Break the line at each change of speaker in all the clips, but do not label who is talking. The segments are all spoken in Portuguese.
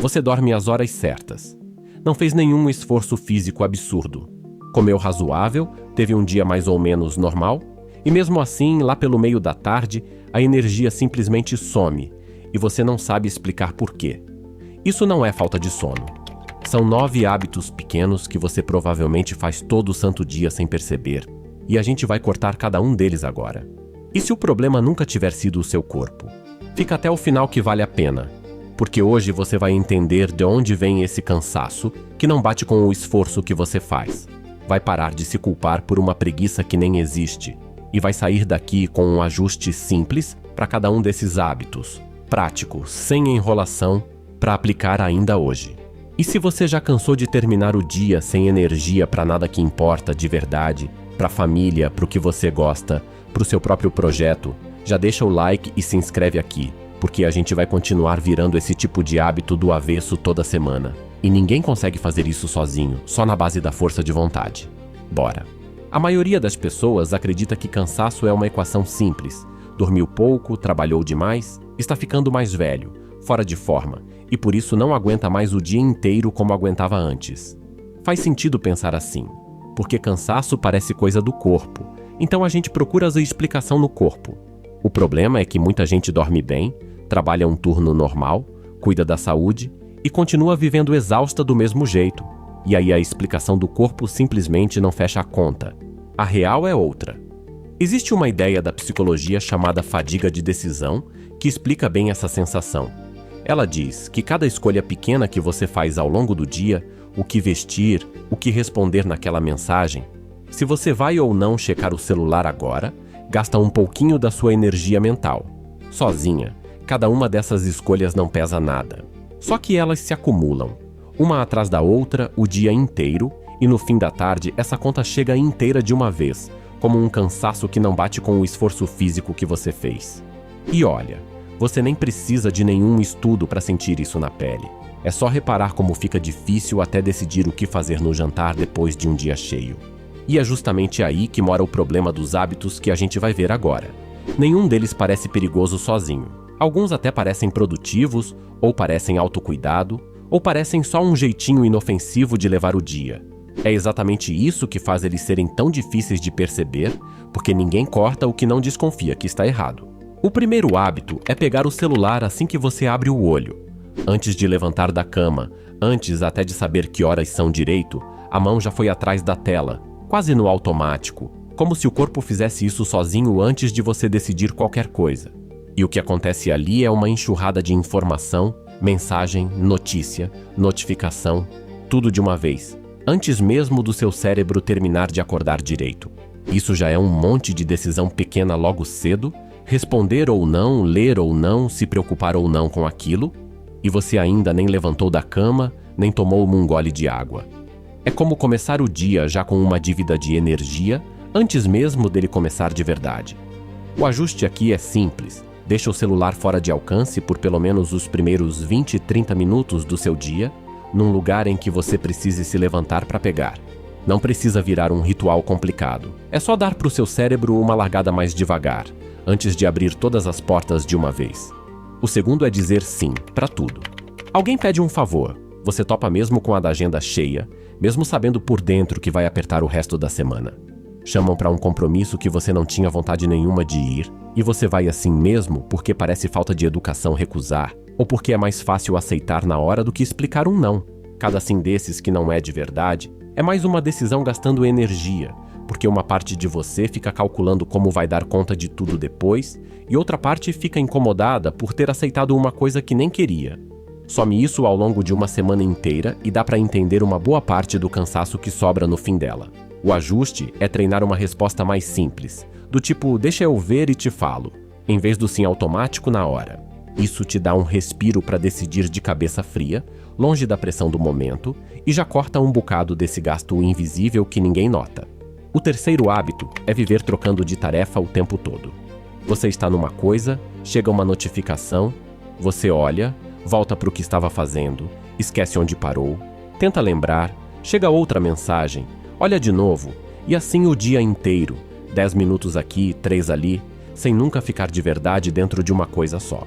Você dorme às horas certas. Não fez nenhum esforço físico absurdo. Comeu razoável, teve um dia mais ou menos normal, e mesmo assim, lá pelo meio da tarde, a energia simplesmente some, e você não sabe explicar por quê. Isso não é falta de sono. São 9 hábitos pequenos que você provavelmente faz todo santo dia sem perceber, e a gente vai cortar cada um deles agora. E se o problema nunca tiver sido o seu corpo? Fica até o final que vale a pena, porque hoje você vai entender de onde vem esse cansaço que não bate com o esforço que você faz. Vai parar de se culpar por uma preguiça que nem existe e vai sair daqui com um ajuste simples para cada um desses hábitos, prático, sem enrolação, para aplicar ainda hoje. E se você já cansou de terminar o dia sem energia para nada que importa de verdade, para a família, para o que você gosta, para o seu próprio projeto, já deixa o like e se inscreve aqui, porque a gente vai continuar virando esse tipo de hábito do avesso toda semana. E ninguém consegue fazer isso sozinho, só na base da força de vontade. Bora! A maioria das pessoas acredita que cansaço é uma equação simples. Dormiu pouco, trabalhou demais, está ficando mais velho, fora de forma, e por isso não aguenta mais o dia inteiro como aguentava antes. Faz sentido pensar assim, porque cansaço parece coisa do corpo, então a gente procura a explicação no corpo. O problema é que muita gente dorme bem, trabalha um turno normal, cuida da saúde e continua vivendo exausta do mesmo jeito. E aí a explicação do corpo simplesmente não fecha a conta. A real é outra. Existe uma ideia da psicologia chamada fadiga de decisão que explica bem essa sensação. Ela diz que cada escolha pequena que você faz ao longo do dia, o que vestir, o que responder naquela mensagem, se você vai ou não checar o celular agora, gasta um pouquinho da sua energia mental. Sozinha, cada uma dessas escolhas não pesa nada. Só que elas se acumulam, uma atrás da outra, o dia inteiro, e no fim da tarde essa conta chega inteira de uma vez, como um cansaço que não bate com o esforço físico que você fez. E olha, você nem precisa de nenhum estudo para sentir isso na pele. É só reparar como fica difícil até decidir o que fazer no jantar depois de um dia cheio. E é justamente aí que mora o problema dos hábitos que a gente vai ver agora. Nenhum deles parece perigoso sozinho. Alguns até parecem produtivos, ou parecem autocuidado, ou parecem só um jeitinho inofensivo de levar o dia. É exatamente isso que faz eles serem tão difíceis de perceber, porque ninguém corta o que não desconfia que está errado. O primeiro hábito é pegar o celular assim que você abre o olho. Antes de levantar da cama, antes até de saber que horas são direito, a mão já foi atrás da tela, quase no automático, como se o corpo fizesse isso sozinho antes de você decidir qualquer coisa. E o que acontece ali é uma enxurrada de informação, mensagem, notícia, notificação, tudo de uma vez, antes mesmo do seu cérebro terminar de acordar direito. Isso já é um monte de decisão pequena logo cedo, responder ou não, ler ou não, se preocupar ou não com aquilo, e você ainda nem levantou da cama, nem tomou um gole de água. É como começar o dia já com uma dívida de energia, antes mesmo dele começar de verdade. O ajuste aqui é simples. Deixa o celular fora de alcance por pelo menos os primeiros 20, 30 minutos do seu dia, num lugar em que você precise se levantar para pegar. Não precisa virar um ritual complicado. É só dar para o seu cérebro uma largada mais devagar, antes de abrir todas as portas de uma vez. O segundo é dizer sim para tudo. Alguém pede um favor. Você topa mesmo com a da agenda cheia, mesmo sabendo por dentro que vai apertar o resto da semana. Chamam para um compromisso que você não tinha vontade nenhuma de ir, e você vai assim mesmo porque parece falta de educação recusar, ou porque é mais fácil aceitar na hora do que explicar um não. Cada sim desses que não é de verdade é mais uma decisão gastando energia, porque uma parte de você fica calculando como vai dar conta de tudo depois, e outra parte fica incomodada por ter aceitado uma coisa que nem queria. Some isso ao longo de uma semana inteira e dá para entender uma boa parte do cansaço que sobra no fim dela. O ajuste é treinar uma resposta mais simples, do tipo deixa eu ver e te falo, em vez do sim automático na hora. Isso te dá um respiro para decidir de cabeça fria, longe da pressão do momento, e já corta um bocado desse gasto invisível que ninguém nota. O terceiro hábito é viver trocando de tarefa o tempo todo. Você está numa coisa, chega uma notificação, você olha, volta para o que estava fazendo, esquece onde parou, tenta lembrar, chega outra mensagem, olha de novo, e assim o dia inteiro, 10 minutos aqui, 3 ali, sem nunca ficar de verdade dentro de uma coisa só.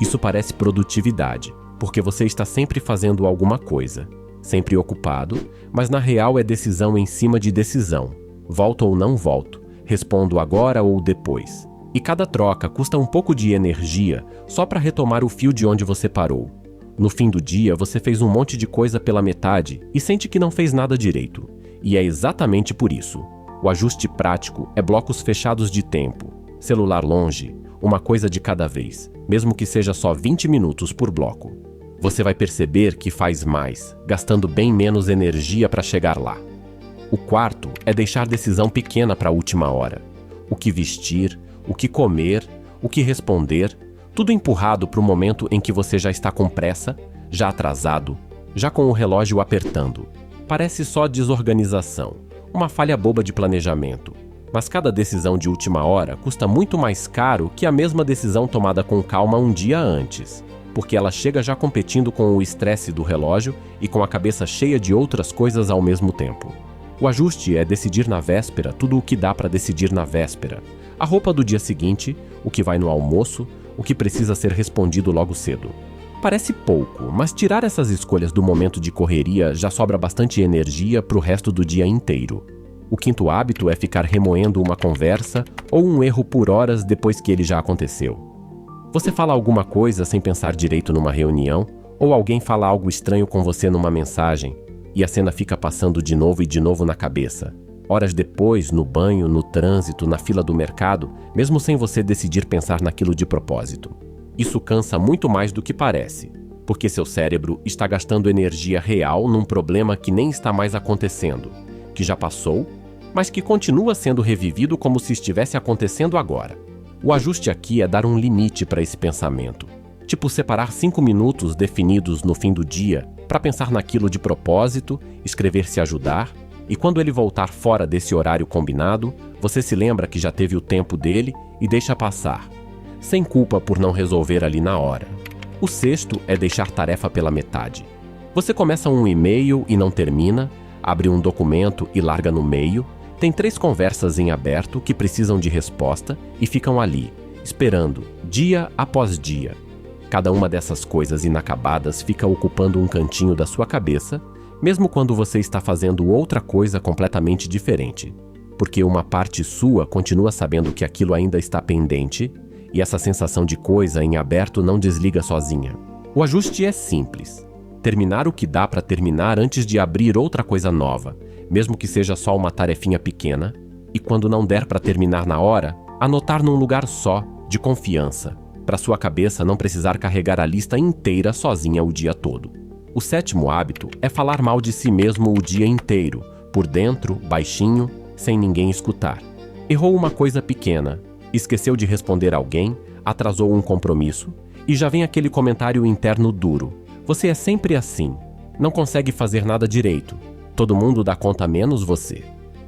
Isso parece produtividade, porque você está sempre fazendo alguma coisa, sempre ocupado, mas na real é decisão em cima de decisão. Volto ou não volto, respondo agora ou depois. E cada troca custa um pouco de energia só para retomar o fio de onde você parou. No fim do dia, você fez um monte de coisa pela metade e sente que não fez nada direito. E é exatamente por isso. O ajuste prático é blocos fechados de tempo, celular longe, uma coisa de cada vez, mesmo que seja só 20 minutos por bloco. Você vai perceber que faz mais, gastando bem menos energia para chegar lá. O quarto é deixar decisão pequena para a última hora. O que vestir, o que comer, o que responder, tudo empurrado para o momento em que você já está com pressa, já atrasado, já com o relógio apertando. Parece só desorganização, uma falha boba de planejamento. Mas cada decisão de última hora custa muito mais caro que a mesma decisão tomada com calma um dia antes, porque ela chega já competindo com o estresse do relógio e com a cabeça cheia de outras coisas ao mesmo tempo. O ajuste é decidir na véspera tudo o que dá para decidir na véspera. A roupa do dia seguinte, o que vai no almoço, o que precisa ser respondido logo cedo. Parece pouco, mas tirar essas escolhas do momento de correria já sobra bastante energia para o resto do dia inteiro. O quinto hábito é ficar remoendo uma conversa ou um erro por horas depois que ele já aconteceu. Você fala alguma coisa sem pensar direito numa reunião, ou alguém fala algo estranho com você numa mensagem, e a cena fica passando de novo e de novo na cabeça. Horas depois, no banho, no trânsito, na fila do mercado, mesmo sem você decidir pensar naquilo de propósito. Isso cansa muito mais do que parece, porque seu cérebro está gastando energia real num problema que nem está mais acontecendo, que já passou, mas que continua sendo revivido como se estivesse acontecendo agora. O ajuste aqui é dar um limite para esse pensamento, tipo separar 5 minutos definidos no fim do dia para pensar naquilo de propósito, escrever se ajudar, e quando ele voltar fora desse horário combinado, você se lembra que já teve o tempo dele e deixa passar, sem culpa por não resolver ali na hora. O sexto é deixar tarefa pela metade. Você começa um e-mail e não termina, abre um documento e larga no meio, tem 3 conversas em aberto que precisam de resposta e ficam ali, esperando, dia após dia. Cada uma dessas coisas inacabadas fica ocupando um cantinho da sua cabeça, mesmo quando você está fazendo outra coisa completamente diferente, porque uma parte sua continua sabendo que aquilo ainda está pendente e essa sensação de coisa em aberto não desliga sozinha. O ajuste é simples. Terminar o que dá para terminar antes de abrir outra coisa nova, mesmo que seja só uma tarefinha pequena, e quando não der para terminar na hora, anotar num lugar só, de confiança, para sua cabeça não precisar carregar a lista inteira sozinha o dia todo. O sétimo hábito é falar mal de si mesmo o dia inteiro, por dentro, baixinho, sem ninguém escutar. Errou uma coisa pequena, esqueceu de responder alguém, atrasou um compromisso, e já vem aquele comentário interno duro. Você é sempre assim, não consegue fazer nada direito. Todo mundo dá conta menos você.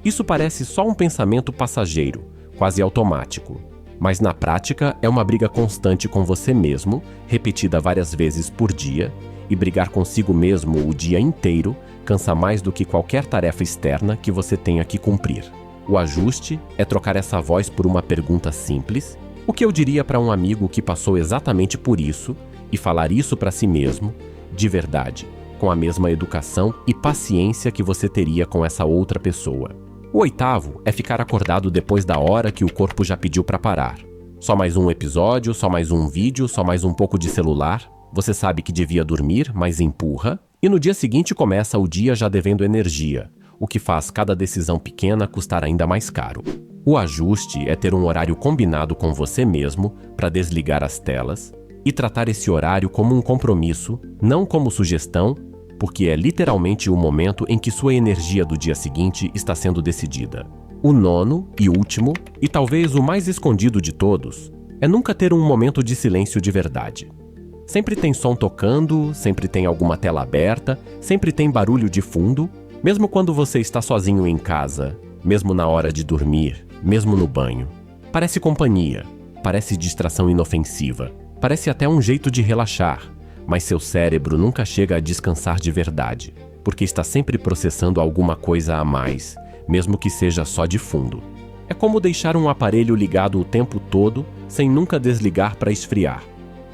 Isso parece só um pensamento passageiro, quase automático. Mas na prática é uma briga constante com você mesmo, repetida várias vezes por dia, e brigar consigo mesmo o dia inteiro cansa mais do que qualquer tarefa externa que você tenha que cumprir. O ajuste é trocar essa voz por uma pergunta simples, o que eu diria para um amigo que passou exatamente por isso, e falar isso para si mesmo, de verdade, com a mesma educação e paciência que você teria com essa outra pessoa. O oitavo é ficar acordado depois da hora que o corpo já pediu para parar. Só mais um episódio, só mais um vídeo, só mais um pouco de celular. Você sabe que devia dormir, mas empurra. E no dia seguinte começa o dia já devendo energia, o que faz cada decisão pequena custar ainda mais caro. O ajuste é ter um horário combinado com você mesmo para desligar as telas e tratar esse horário como um compromisso, não como sugestão, porque é literalmente o momento em que sua energia do dia seguinte está sendo decidida. O nono e último, e talvez o mais escondido de todos, é nunca ter um momento de silêncio de verdade. Sempre tem som tocando, sempre tem alguma tela aberta, sempre tem barulho de fundo, mesmo quando você está sozinho em casa, mesmo na hora de dormir, mesmo no banho. Parece companhia, parece distração inofensiva, parece até um jeito de relaxar, mas seu cérebro nunca chega a descansar de verdade, porque está sempre processando alguma coisa a mais, mesmo que seja só de fundo. É como deixar um aparelho ligado o tempo todo, sem nunca desligar para esfriar.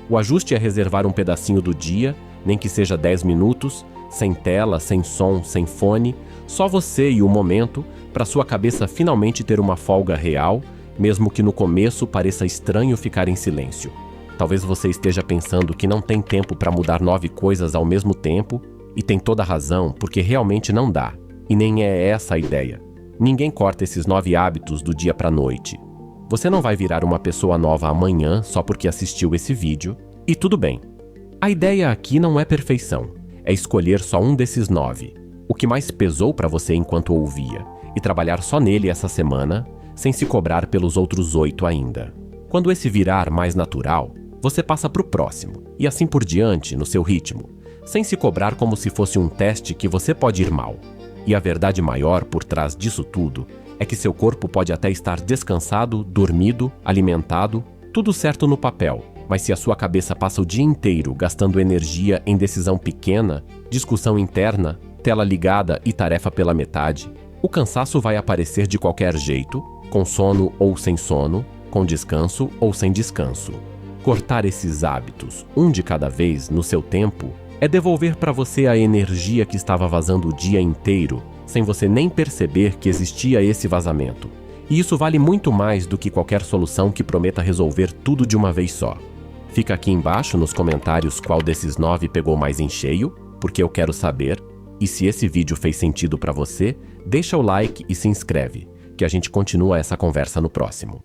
O ajuste é reservar um pedacinho do dia Nem que seja 10 minutos, sem tela, sem som, sem fone, só você e o momento, para sua cabeça finalmente ter uma folga real, mesmo que no começo pareça estranho ficar em silêncio. Talvez você esteja pensando que não tem tempo para mudar 9 coisas ao mesmo tempo, e tem toda a razão, porque realmente não dá. E nem é essa a ideia. Ninguém corta esses 9 hábitos do dia para a noite. Você não vai virar uma pessoa nova amanhã só porque assistiu esse vídeo, e tudo bem. A ideia aqui não é perfeição, é escolher só um desses 9, o que mais pesou para você enquanto ouvia, e trabalhar só nele essa semana, sem se cobrar pelos outros 8 ainda. Quando esse virar mais natural, você passa para o próximo, e assim por diante, no seu ritmo, sem se cobrar como se fosse um teste que você pode ir mal. E a verdade maior por trás disso tudo é que seu corpo pode até estar descansado, dormido, alimentado, tudo certo no papel, mas se a sua cabeça passa o dia inteiro gastando energia em decisão pequena, discussão interna, tela ligada e tarefa pela metade, o cansaço vai aparecer de qualquer jeito, com sono ou sem sono, com descanso ou sem descanso. Cortar esses hábitos, um de cada vez, no seu tempo, é devolver para você a energia que estava vazando o dia inteiro, sem você nem perceber que existia esse vazamento. E isso vale muito mais do que qualquer solução que prometa resolver tudo de uma vez só. Fica aqui embaixo nos comentários qual desses 9 pegou mais em cheio, porque eu quero saber. E se esse vídeo fez sentido para você, deixa o like e se inscreve, que a gente continua essa conversa no próximo.